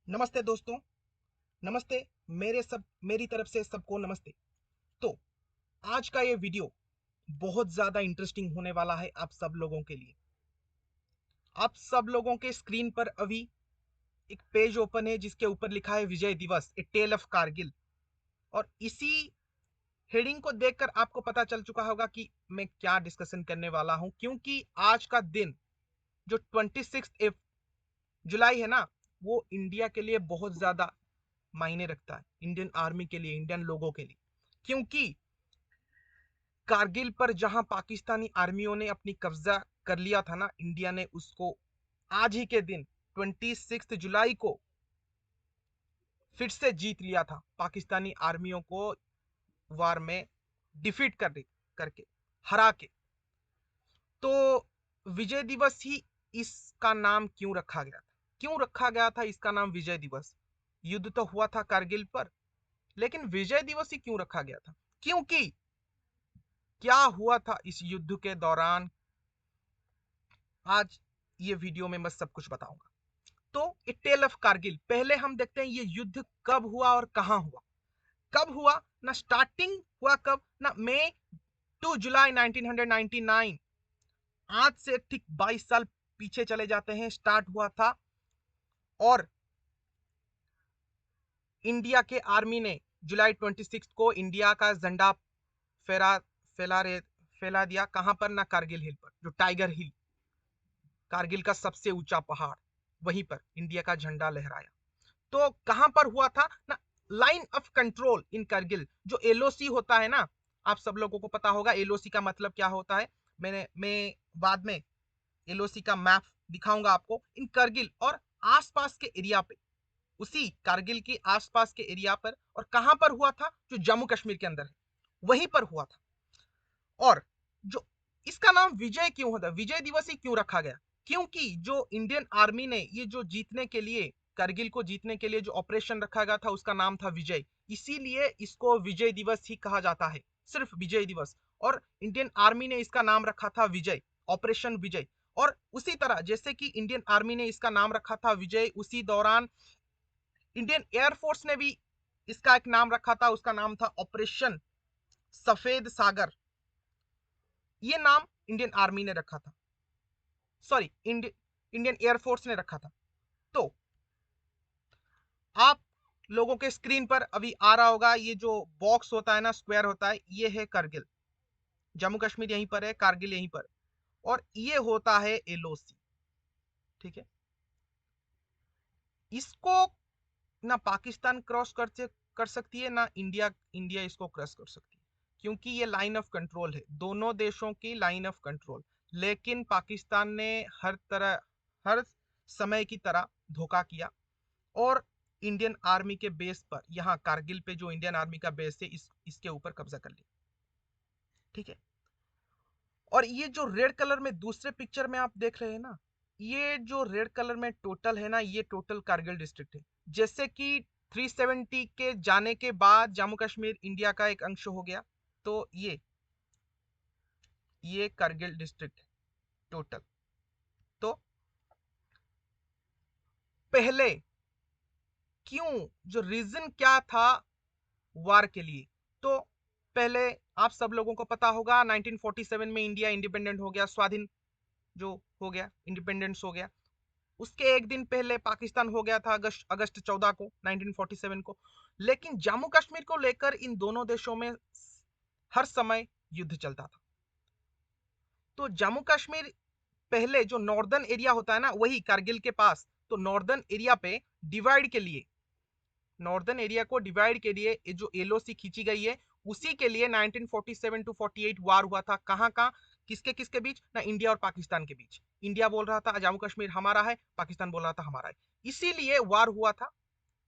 नमस्ते दोस्तों। नमस्ते। मेरी तरफ से सबको नमस्ते। तो आज का ये वीडियो बहुत ज़्यादा इंटरेस्टिंग होने वाला है आप सब लोगों के लिए। आप सब लोगों के स्क्रीन पर अभी एक पेज ओपन है जिसके ऊपर लिखा है विजय दिवस, ए टेल ऑफ कारगिल। और इसी हेडिंग को देखकर आपको पता चल चुका होगा कि मैं क्या डिस्कशन करने वाला हूं, क्योंकि आज का दिन जो 26 जुलाई है ना, वो इंडिया के लिए बहुत ज़्यादा मायने रखता है, इंडियन आर्मी के लिए, इंडियन लोगों के लिए। क्योंकि कारगिल पर जहां पाकिस्तानी आर्मियों ने अपनी कब्जा कर लिया था ना, इंडिया ने उसको आज ही के दिन 26 जुलाई को फिर से जीत लिया था, पाकिस्तानी आर्मियों को वार में डिफीट करके, हरा के। तो विजय दिवस ही इसका नाम क्यों रखा गया था, क्यों रखा गया था इसका नाम विजय दिवस? युद्ध तो हुआ था कारगिल पर, लेकिन विजय दिवस ही क्यों रखा गया था? क्योंकि क्या हुआ था इस युद्ध के दौरान, आज ये वीडियो में मैं सब कुछ बताऊंगा। तो ए टेल ऑफ कारगिल, पहले हम देखते हैं ये युद्ध कब हुआ और कहां हुआ। कब हुआ ना, स्टार्टिंग हुआ कब ना, मई 2 जुलाई 1999। आज से ठीक 22 साल पीछे चले जाते हैं, स्टार्ट हुआ था। और इंडिया के आर्मी ने जुलाई 26 को इंडिया का झंडा फहरा फैला फैला दिया। कहां पर ना, कारगिल हिल पर, जो टाइगर हिल, कारगिल का सबसे ऊंचा पहाड़, वहीं पर इंडिया का झंडा लहराया। तो कहां पर हुआ था ना, लाइन ऑफ कंट्रोल इन करगिल, जो एलओसी होता है ना, आप सब लोगों को पता होगा एलओसी का मतलब क्या होता है। मैं बाद में एलओसी का मैप दिखाऊंगा आपको। इन करगिल और आसपास के एरिया पे, उसी कारगिल के आसपास के एरिया पर, और कहां पर हुआ था, जो जम्मू कश्मीर के अंदर है, वहीं पर हुआ था। और जो इसका नाम विजय क्यों होता है, विजय दिवस ही क्यों रखा गया? क्योंकि जो इंडियन आर्मी ने ये जो जीतने के लिए, करगिल को जीतने के लिए जो ऑपरेशन रखा गया था, उसका नाम था विजय। इसीलिए इसको विजय दिवस ही कहा जाता है, सिर्फ विजय दिवस। और इंडियन आर्मी ने इसका नाम रखा था विजय, ऑपरेशन विजय। और उसी तरह जैसे कि इंडियन आर्मी ने इसका नाम रखा था विजय, उसी दौरान इंडियन एयरफोर्स ने भी इसका एक नाम रखा था, उसका नाम था ऑपरेशन सफेद सागर। ये नाम इंडियन आर्मी ने रखा था, सॉरी इंडियन एयरफोर्स ने रखा था। तो आप लोगों के स्क्रीन पर अभी आ रहा होगा, ये जो बॉक्स होता है ना, स्क्वायर होता है, ये है करगिल। जम्मू कश्मीर यहीं पर है, कारगिल यहीं पर। और ये होता है एलओसी। ठीक है, इसको ना पाकिस्तान क्रॉस कर सकती है, ना इंडिया इंडिया इसको क्रॉस कर सकती है, क्योंकि ये लाइन ऑफ कंट्रोल है, दोनों देशों की लाइन ऑफ कंट्रोल। लेकिन पाकिस्तान ने हर समय की तरह धोखा किया, और इंडियन आर्मी के बेस पर, यहाँ कारगिल पे जो इंडियन आर्मी का बेस है, इसके ऊपर कब्जा कर लिया। ठीक है। और ये जो रेड कलर में दूसरे पिक्चर में आप देख रहे हैं ना, ये जो रेड कलर में टोटल है ना, ये टोटल कारगिल डिस्ट्रिक्ट है। जैसे कि 370 के जाने के बाद जम्मू कश्मीर इंडिया का एक अंश हो गया, तो ये कारगिल डिस्ट्रिक्ट है टोटल। तो पहले क्यों, जो रीजन क्या था वार के लिए, तो पहले आप सब लोगों को पता होगा 1947 में इंडिया इंडिपेंडेंट हो गया, स्वाधीन जो हो गया, इंडिपेंडेंस हो गया। उसके एक दिन पहले पाकिस्तान हो गया था, अगस्त 14 को 1947 को। लेकिन जम्मू कश्मीर को लेकर इन दोनों देशों में हर समय युद्ध चलता था। तो जम्मू कश्मीर पहले जो नॉर्दर्न एरिया होता है ना, वही कारगिल के पास, तो नॉर्दर्न एरिया पे डिवाइड के लिए, नॉर्दर्न एरिया को डिवाइड के लिए ये जो एलओसी खींची गई है, उसी के लिए 1947 टू 48 वार हुआ था। कहां कहां, किसके किसके बीच ना, इंडिया और पाकिस्तान के बीच। इंडिया बोल रहा था जम्मू कश्मीर हमारा है, पाकिस्तान बोल रहा था हमारा है, इसीलिए वार हुआ था।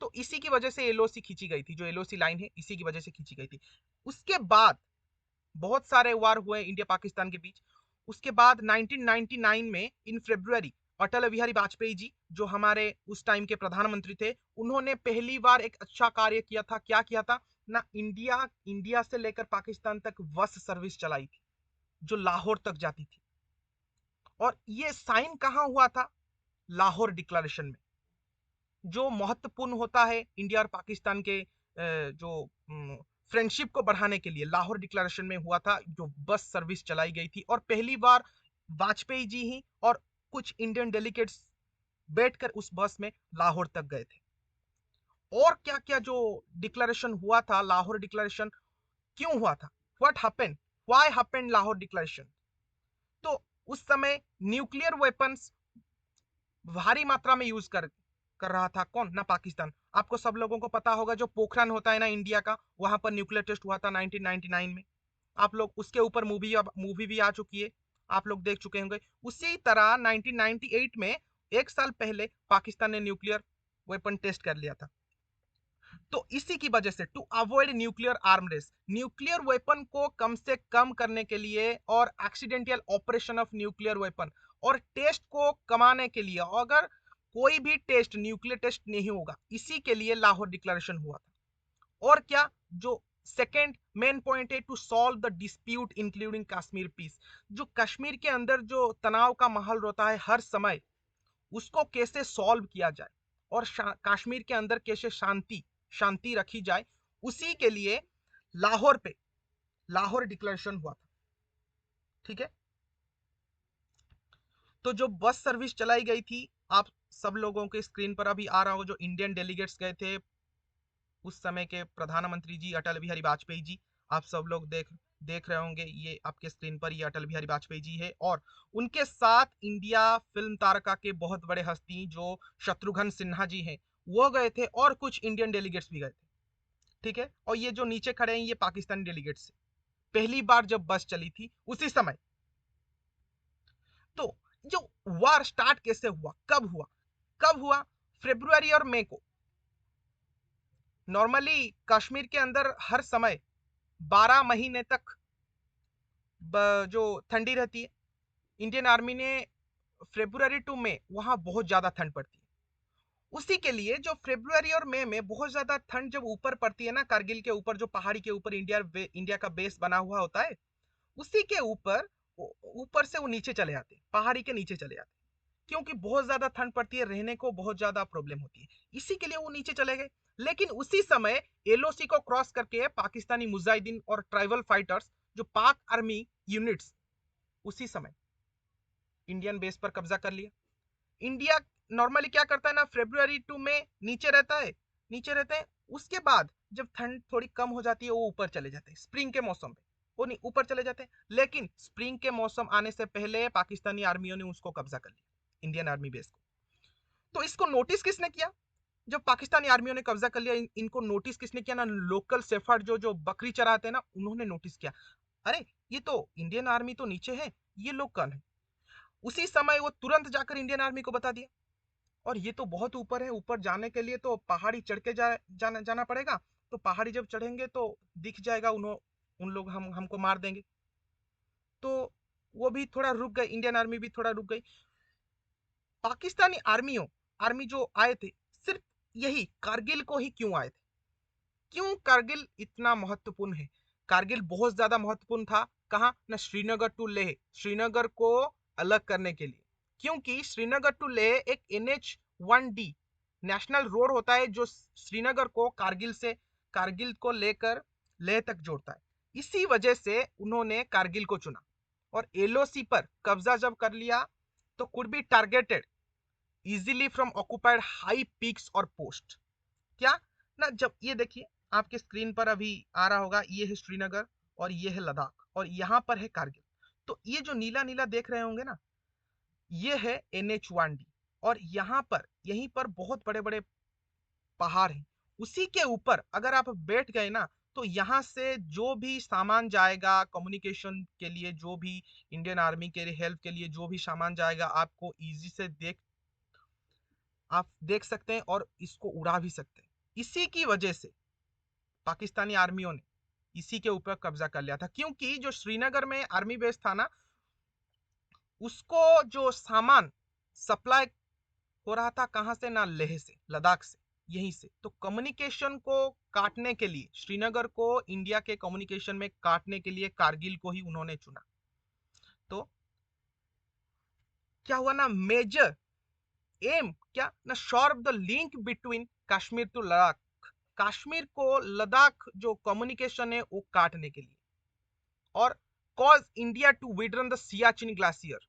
तो इसी की वजह से एलओसी खींची गई थी, जो एलओसी लाइन है, इसी की वजह से खींची गई थी। उसके बाद बहुत सारे वार हुए इंडिया पाकिस्तान के बीच। उसके बाद 1999 में इन फरवरी, अटल बिहारी वाजपेयी जी, जो हमारे उस टाइम के प्रधानमंत्री थे, उन्होंने पहली बार एक अच्छा कार्य किया था। क्या किया था ना, इंडिया इंडिया से लेकर पाकिस्तान तक बस सर्विस चलाई थी, जो लाहौर तक जाती थी। और ये साइन कहां हुआ था, लाहौर डिक्लेरेशन में। जो महत्वपूर्ण होता है इंडिया और पाकिस्तान के जो फ्रेंडशिप को बढ़ाने के लिए लाहौर डिक्लेरेशन में हुआ था, जो बस सर्विस चलाई गई थी और पहली बार वाजपेयी जी ही और कुछ इंडियन डेलीगेट्स बैठकर उस बस में लाहौर तक गए थे। और क्या क्या जो डिक्लेरेशन हुआ था, लाहौर डिक्लेरेशन क्यों हुआ था, what happened, why happened Lahore declaration. तो उस समय न्यूक्लियर वेपन्स भारी मात्रा में यूज कर रहा था कौन ना, पाकिस्तान। आपको सब लोगों को पता होगा जो पोखरण होता है ना इंडिया का, वहां पर न्यूक्लियर टेस्ट हुआ था 1999 में। आप लोग उसके ऊपर मूवी भी आ चुकी है, आप लोग देख चुके होंगे। उसी तरह 1998 में, एक साल पहले, पाकिस्तान ने न्यूक्लियर वेपन टेस्ट कर लिया था। तो इसी की वजह से to avoid nuclear arm race, nuclear weapon को कम से कम करने के लिए और accidental operation of nuclear weapon और टेस्ट को कमाने के लिए, अगर कोई भी टेस्ट न्यूक्लियर टेस्ट नहीं होगा, इसी के लिए लाहौर डिक्लेरेशन हुआ था। और क्या जो सेकेंड मेन पॉइंट है, to solve the dispute including Kashmir peace. जो कश्मीर के अंदर जो तनाव का माहौल रहता है हर समय, उसको कैसे सॉल्व किया जाए और कश्मीर के अंदर कैसे शांति रखी जाए, उसी के लिए लाहौर पे लाहौर डिक्लेरेशन हुआ था। ठीक है। तो जो बस सर्विस चलाई गई थी, आप सब लोगों के स्क्रीन पर अभी आ रहा हो, जो इंडियन डेलीगेट्स गए थे, उस समय के प्रधानमंत्री जी अटल बिहारी वाजपेयी जी, आप सब लोग देख रहे होंगे, ये आपके स्क्रीन पर ये अटल बिहारी वाजपेयी जी है। और उनके साथ इंडिया फिल्म तारका के बहुत बड़े हस्ती जो शत्रुघ्न सिन्हा जी हैं, वो गए थे और कुछ इंडियन डेलीगेट्स भी गए थे। ठीक है। और ये जो नीचे खड़े हैं, ये पाकिस्तानी डेलीगेट्स। पहली बार जब बस चली थी उसी समय। तो जो वार स्टार्ट कैसे हुआ, कब हुआ, फरवरी और मई को। नॉर्मली कश्मीर के अंदर हर समय 12 महीने तक जो ठंडी रहती है। इंडियन आर्मी ने फरवरी टू मई वहां बहुत ज्यादा ठंड पड़ती है। उसी के लिए जो फरवरी और मई में बहुत ज्यादा ठंड जब ऊपर पड़ती है ना, कारगिल के ऊपर, जो पहाड़ी के ऊपर इंडिया का बेस बना हुआ होता है, उसी के ऊपर से वो नीचे चले आते हैं, पहाड़ी के नीचे चले आते हैं। क्योंकि बहुत ज्यादा ठंड पड़ती है, रहने को बहुत ज्यादा प्रॉब्लम होती है, इसी के लिए वो नीचे चले गए। लेकिन उसी समय एलओसी को क्रॉस करके पाकिस्तानी मुजाहिदीन और ट्राइबल फाइटर्स, जो पाक आर्मी यूनिट्स, उसी समय इंडियन बेस पर कब्जा कर लिया। इंडिया नॉर्मली क्या करता है ना, फरवरी टू में नीचे रहता है, नीचे रहते हैं। उसके बाद जब ठंड थोड़ी कम हो जाती है, वो ऊपर चले जाते हैं स्प्रिंग के मौसम में, वो नहीं ऊपर चले जाते हैं। लेकिन स्प्रिंग के मौसम आने से पहले पाकिस्तानी आर्मियों ने उसको कब्जा कर लिया, इंडियन आर्मी बेस को। तो इसको नोटिस किसने किया, जब पाकिस्तानी आर्मियों ने कब्जा कर लिया, इनको नोटिस किसने किया ना, लोकल सेफर्ड जो जो बकरी चराते हैं ना, उन्होंने नोटिस किया, अरे ये तो इंडियन आर्मी तो नीचे है, ये लोग कौन है। उसी समय वो तुरंत जाकर इंडियन आर्मी को बता दिया, और ये तो बहुत ऊपर है, ऊपर जाने के लिए तो पहाड़ी चढ़ के जाना पड़ेगा, तो पहाड़ी जब चढ़ेंगे तो दिख जाएगा, उन लोग हमको मार देंगे। तो वो भी थोड़ा रुक गए, इंडियन आर्मी भी थोड़ा रुक गई। पाकिस्तानी आर्मी जो आए थे, सिर्फ यही कारगिल को ही क्यों आए थे, क्यों कारगिल इतना महत्वपूर्ण है। कारगिल बहुत ज्यादा महत्वपूर्ण था, कहाँ ना, श्रीनगर टू लेह, श्रीनगर को अलग करने के लिए। क्योंकि श्रीनगर टू लेह एक NH-1D नेशनल रोड होता है, जो श्रीनगर को कारगिल को लेकर लेह तक जोड़ता है। इसी वजह से उन्होंने कारगिल को चुना। और एलओसी पर कब्जा जब कर लिया, तो could be targeted easily from occupied high peaks और पोस्ट। क्या ना, जब ये देखिए आपके स्क्रीन पर अभी आ रहा होगा, ये है श्रीनगर और ये है लद्दाख और यहाँ पर है कारगिल। तो ये जो नीला नीला देख रहे होंगे ना, ये है NH-1D। और यहाँ पर यहीं पर बहुत बड़े बड़े पहाड़ हैं। उसी के ऊपर अगर आप बैठ गए ना, तो यहाँ से जो भी सामान जाएगा कम्युनिकेशन के लिए, जो भी इंडियन आर्मी के लिए हेल्प के लिए जो भी सामान जाएगा, आपको इजी से आप देख सकते हैं और इसको उड़ा भी सकते हैं। इसी की वजह से पाकिस्तानी आर्मियों ने इसी के ऊपर कब्जा कर लिया था। क्योंकि जो श्रीनगर में आर्मी बेस था ना, उसको जो सामान सप्लाई हो रहा था कहां से ना, लेह से, लद्दाख से, यहीं से। तो कम्युनिकेशन को काटने के लिए, श्रीनगर को इंडिया के कम्युनिकेशन में काटने के लिए कारगिल को ही उन्होंने चुना। तो क्या हुआ ना, एम क्या ना sharp the link between Kashmir to Ladakh, Kashmir को लद्दाख जो कम्युनिकेशन है वो काटने के लिए, और cause India to withdrawn the Siachen glacier,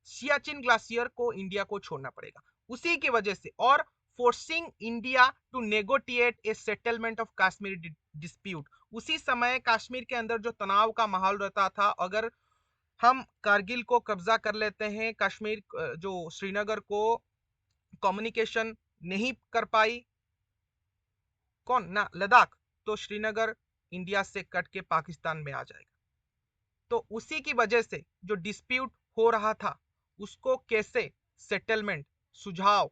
Siachen glacier को इंडिया को छोड़ना पड़ेगा उसी की वजह से, और forcing India to negotiate a settlement of Kashmir dispute. उसी समय कश्मीर के अंदर जो तनाव का माहौल रहता था, अगर हम कारगिल को कब्जा कर लेते हैं, कश्मीर जो श्रीनगर को कम्युनिकेशन नहीं कर पाई कौन ना लद्दाख, तो श्रीनगर इंडिया से कट के पाकिस्तान में आ जाएगा। तो उसी की वजह से जो डिस्प्यूट हो रहा था उसको कैसे सेटलमेंट सुझाव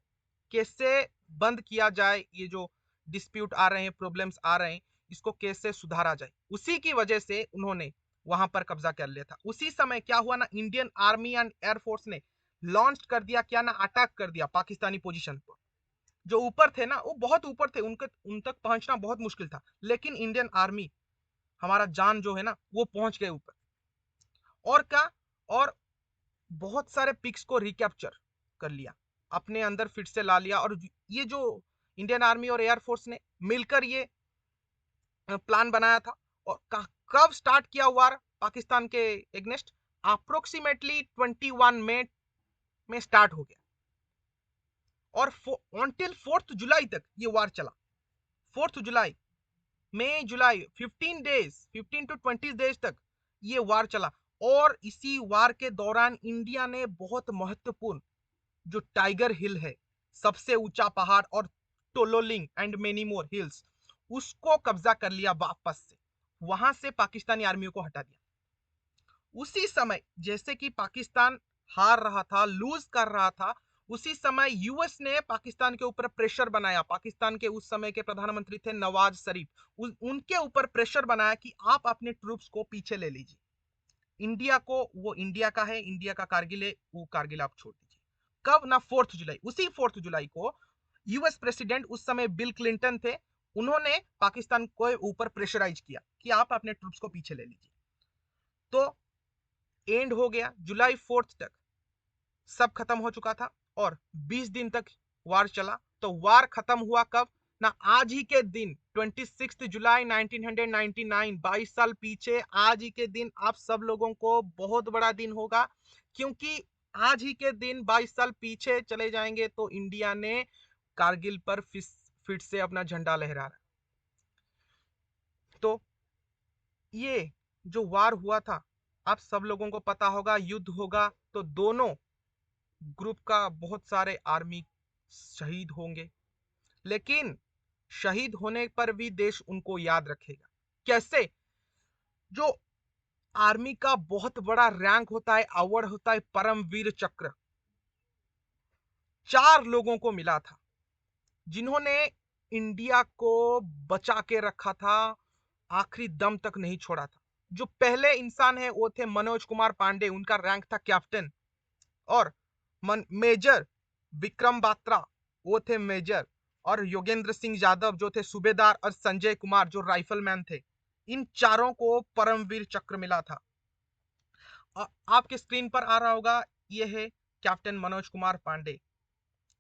कैसे बंद किया जाए, ये जो डिस्प्यूट आ रहे हैं प्रॉब्लम्स आ रहे हैं इसको कैसे सुधारा जाए, उसी की वजह से उन्होंने वहां पर कब्जा कर लिया था। उसी समय क्या हुआ ना, इंडियन आर्मी एंड एयरफोर्स ने लॉन्च कर दिया क्या ना, अटैक कर दिया पाकिस्तानी पोजीशन पर। जो ऊपर थे ना वो बहुत ऊपर थे, उनके उन तक पहुंचना बहुत मुश्किल था, लेकिन इंडियन आर्मी हमारा जान जो है ना वो पहुंच गए ऊपर। और क्या, और बहुत सारे पिक्स को रिकैप्चर कर लिया, अपने अंदर फिर से ला लिया। और ये जो इंडियन आर्मी और एयरफोर्स ने मिलकर ये प्लान बनाया था, और कब स्टार्ट किया वार पाकिस्तान के एग्नेस्ट, अप्रोक्सीमेटली 21 मई में स्टार्ट हो गया, और ऑनटिल 4 जुलाई तक ये वार चला। 4 जुलाई, मई जुलाई 15 डेज, 15 to 20 डेज तक ये वार चला। और इसी वार के दौरान इंडिया ने बहुत महत्वपूर्ण जो टाइगर हिल है, सबसे ऊंचा पहाड़, और Tololing and many more hills, उसको कब्जा कर लिया वापस से, वहां से पाकिस्तानी आर्मियों को हटा दिया। उसी समय जैसे कि पाकिस्तान हार रहा था, लूज कर रहा था, उसी समय यूएस ने पाकिस्तान के ऊपर प्रेशर बनाया। पाकिस्तान के उस समय के प्रधानमंत्री थे नवाज शरीफ, उनके ऊपर प्रेशर बनाया कि आप अपने ट्रूप्स को पीछे ले लीजिए, इंडिया को, वो इंडिया का है, इंडिया का कारगिल है, वो कारगिल आप छोड़ दीजिए। कब ना 4 जुलाई, उसी 4 जुलाई को यूएस प्रेसिडेंट उस समय बिल क्लिंटन थे, उन्होंने पाकिस्तान को ऊपर प्रेशराइज किया कि आप अपने ट्रूप्स को पीछे ले लीजिए। तो एंड हो गया जुलाई 4 तक, सब खत्म हो चुका था, और 20 दिन तक वार चला। तो वार खत्म हुआ कब ना, आज ही के दिन 26 जुलाई 1999, 22 साल पीछे, आज ही के दिन आप सब लोगों को बहुत बड़ा दिन होगा, क्योंकि आज ही के दिन 22 साल पीछे चले जाएंगे तो इंडिया ने कारगिल पर फिर से अपना झंडा लहरा रहा। तो ये जो वार हुआ था, आप सब लोगों को पता होगा, युद्ध होगा तो दोनों ग्रुप का बहुत सारे आर्मी शहीद होंगे, लेकिन शहीद होने पर भी देश उनको याद रखेगा। कैसे, जो आर्मी का बहुत बड़ा रैंक होता है, अवार्ड होता है परमवीर चक्र, 4 लोगों को मिला था जिन्होंने इंडिया को बचा के रखा था, आखिरी दम तक नहीं छोड़ा था। जो पहले इंसान है वो थे मनोज कुमार पांडे, उनका रैंक था कैप्टन, और मेजर विक्रम बात्रा, वो थे मेजर, और योगेंद्र सिंह यादव जो थे सूबेदार, और संजय कुमार जो राइफलमैन थे। इन चारों को परमवीर चक्र मिला था। आपके स्क्रीन पर आ रहा होगा, ये है कैप्टन मनोज कुमार पांडे,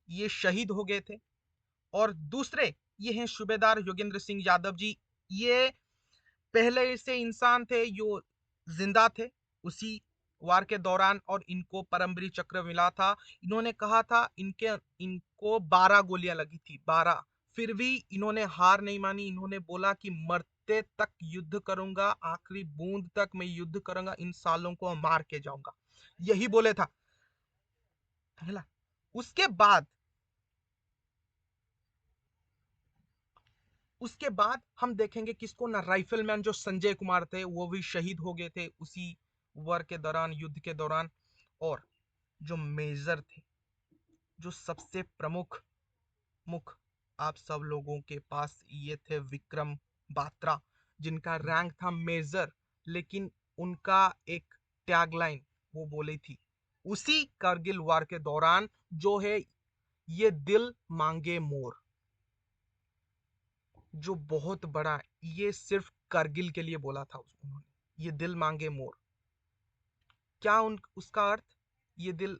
ये शहीद हो गए थे। और दूसरे ये हैं सूबेदार योगेंद्र सिंह यादव जी, ये पहले से इंसान थे जो जिंदा थे उसी वार के दौरान, और इनको परमवीर चक्र मिला था। इन्होंने कहा था इनको 12 गोलियां लगी थी, 12, फिर भी इन्होंने हार नहीं मानी। इन्होंने बोला कि मरते तक युद्ध करूंगा, आखिरी बूंद तक मैं युद्ध करूंगा, इन सालों को मार के जाऊंगा, यही बोले था। उसके बाद उसके बाद हम देखेंगे किसको ना, राइफलमैन जो संजय कुमार थे वो भी शहीद हो गए थे उसी वार के दौरान, युद्ध के दौरान। और जो मेजर थे, जो सबसे प्रमुख मुख आप सब लोगों के पास ये थे विक्रम बात्रा, जिनका रैंक था मेजर, लेकिन उनका एक टैगलाइन वो बोली थी उसी कारगिल वार के दौरान, जो है ये दिल मांगे मोर, जो बहुत बड़ा, ये सिर्फ करगिल के लिए बोला था उन्होंने, ये दिल मांगे मोर। क्या उसका अर्थ, ये दिल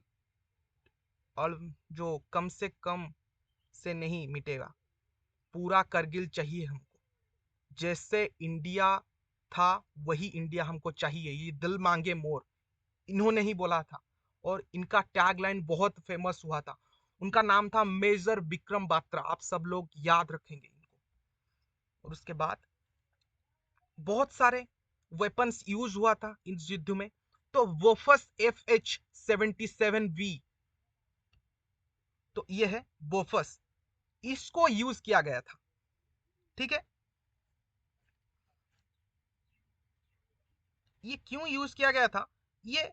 और जो कम से कम से नहीं मिटेगा, पूरा करगिल चाहिए हमको। जैसे इंडिया था वही इंडिया हमको चाहिए, ये दिल मांगे मोर इन्होंने ही बोला था। और इनका टैगलाइन बहुत फेमस हुआ था, उनका नाम था मेजर विक्रम बात्रा, आप सब लोग याद रखेंगे इनको। और उसके बाद बहुत सारे वेपन्स यूज हुआ था इस युद्ध में। तो वोफस FH-77V, तो ये है वोफस, इसको यूज किया गया था। ठीक है, ये क्यों यूज किया गया था, ये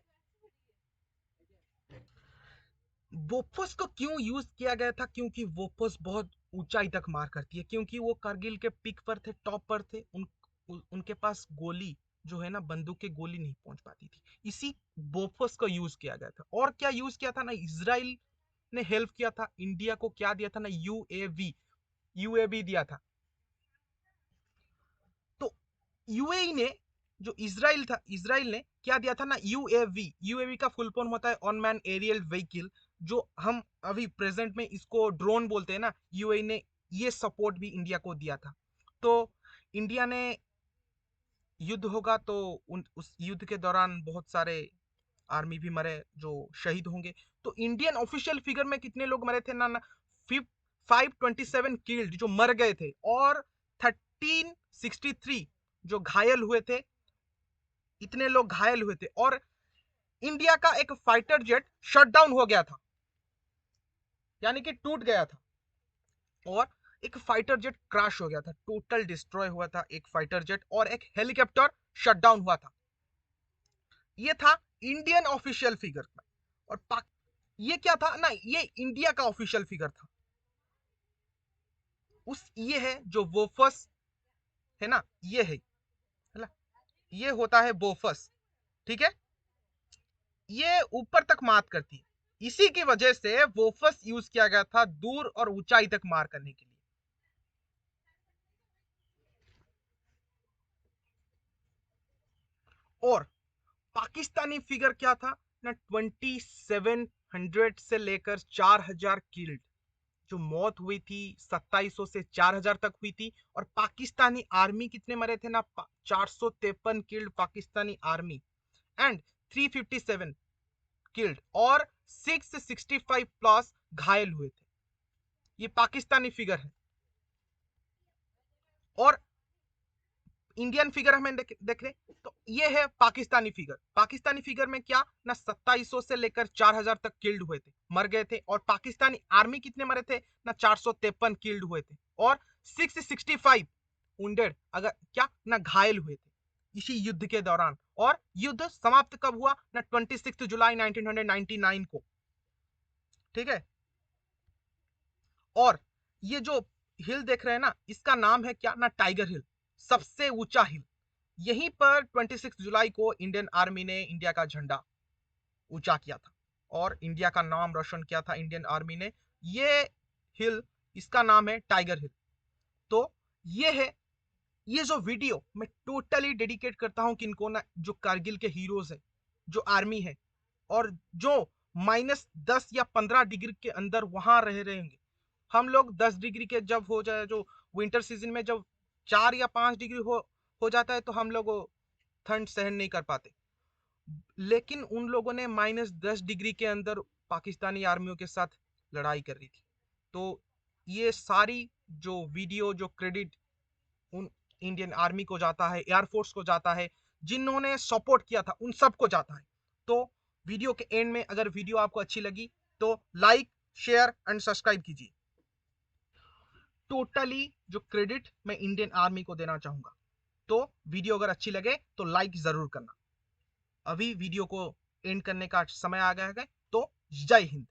वोफस को क्यों यूज किया गया था, क्योंकि वोफस बहुत ऊंचाई तक मार करती है, क्योंकि वो कारगिल के पिक पर थे, टॉप पर थे, उनके पास गोली जो है ना, बंदूक की गोली नहीं पहुंच पाती थी, इसी बोफस को यूज किया गया था। और क्या यूज किया था ना, इजराइल ने हेल्प किया था इंडिया को, क्या दिया था ना, यूएवी दिया था। तो यूएई ने, जो इजराइल था, इजराइल ने क्या दिया था ना, यूएवी का फुल फॉर्म होता है अनमैन एरियल व्हीकल, जो हम अभी प्रेजेंट में इसको ड्रोन बोलते हैं ना, यूएई ने ये सपोर्ट भी इंडिया को दिया था। तो इंडिया ने युद्ध होगा तो उस युद्ध के दौरान बहुत सारे आर्मी भी मरे जो शहीद होंगे। तो इंडियन ऑफिशियल फिगर में कितने लोग मरे थे ना, 527 किल्ड जो मर गए थे, और 1363 जो घायल हुए थे, इतने लोग घायल हुए थे। और इंडिया का एक फाइटर जेट शटडाउन हो गया था, यानी कि टूट गया था, और एक फाइटर जेट क्रैश हो गया था, टोटल डिस्ट्रॉय हुआ था एक फाइटर जेट, और एक हेलीकॉप्टर शटडाउन हुआ था। ये था इंडियन ऑफिशियल फिगर। और पाक ये क्या था ना, ये इंडिया का ऑफिशियल फिगर था। ये है जो वोफस है ना, ये है ना, ये होता है बोफस। ठीक है, ये ऊपर तक मार करती है, इसी की वजह से वोफस यूज किया गया था दूर और ऊंचाई तक मार करने के लिए। और पाकिस्तानी फिगर क्या था ना, 2700 से लेकर 4000 किल्ड, जो मौत हुई थी 2700 से 4000 तक हुई थी। और पाकिस्तानी आर्मी कितने मरे थे ना, 453 killed Pakistani army, and 357 killed, और 665 प्लस घायल हुए थे। ये पाकिस्तानी फिगर है। और इंडियन फिगर हमें देख रहे, तो ये है पाकिस्तानी फिगर। पाकिस्तानी फिगर में क्या ना, 2700 से लेकर 4000 तक किल्ड हुए थे, मर गए थे। और पाकिस्तानी आर्मी कितने मरे थे ना, 453 किल्ड हुए थे, और 665 वुंडेड, अगर क्या ना, घायल हुए थे इसी युद्ध के दौरान। और युद्ध समाप्त कब हुआ ना, 26 जुलाई 1999 को। ठीक है, और ये जो हिल देख रहे हैं ना, इसका नाम है क्या ना, टाइगर हिल, सबसे ऊंचा हिल। यहीं पर 26 जुलाई को इंडियन आर्मी ने इंडिया का झंडा ऊंचा किया था, और इंडिया का नाम रोशन किया था इंडियन आर्मी ने। ये हिल, इसका नाम है टाइगर हिल। तो ये है, ये जो वीडियो मैं टोटली डेडिकेट करता हूं किनको ना, जो कारगिल के हीरोज है, जो आर्मी है, और जो -10 या 15 डिग्री के अंदर वहां रह रहेंगे। हम लोग 10 डिग्री के जब हो जाए, जो विंटर सीजन में जब 4 या 5 डिग्री हो जाता है, तो हम लोग ठंड सहन नहीं कर पाते। लेकिन उन लोगों ने -10 डिग्री के अंदर पाकिस्तानी आर्मियों के साथ लड़ाई कर रही थी। तो ये सारी जो वीडियो, जो क्रेडिट उन इंडियन आर्मी को जाता है, एयरफोर्स को जाता है, जिन्होंने सपोर्ट किया था उन सबको जाता है। तो वीडियो के एंड में अगर वीडियो आपको अच्छी लगी तो लाइक, शेयर एंड सब्सक्राइब कीजिए। टोटली जो क्रेडिट मैं इंडियन आर्मी को देना चाहूंगा। तो वीडियो अगर अच्छी लगे तो लाइक जरूर करना। अभी वीडियो को एंड करने का समय आ गया है, तो जय हिंद।